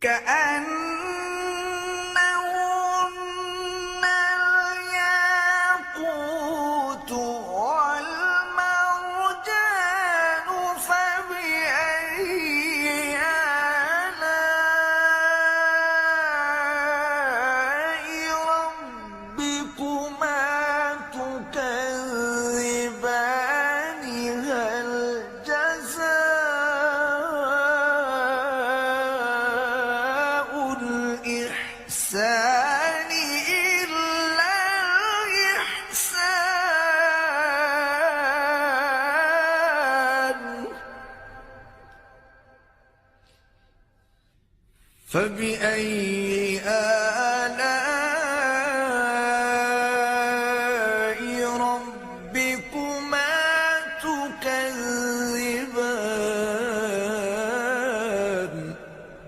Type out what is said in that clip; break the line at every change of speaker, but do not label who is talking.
كأنهن الياقوت والمرجان فبأي آلاء ربكما تكذبان هل جزاء الإحسان إلا الإحسان فبأي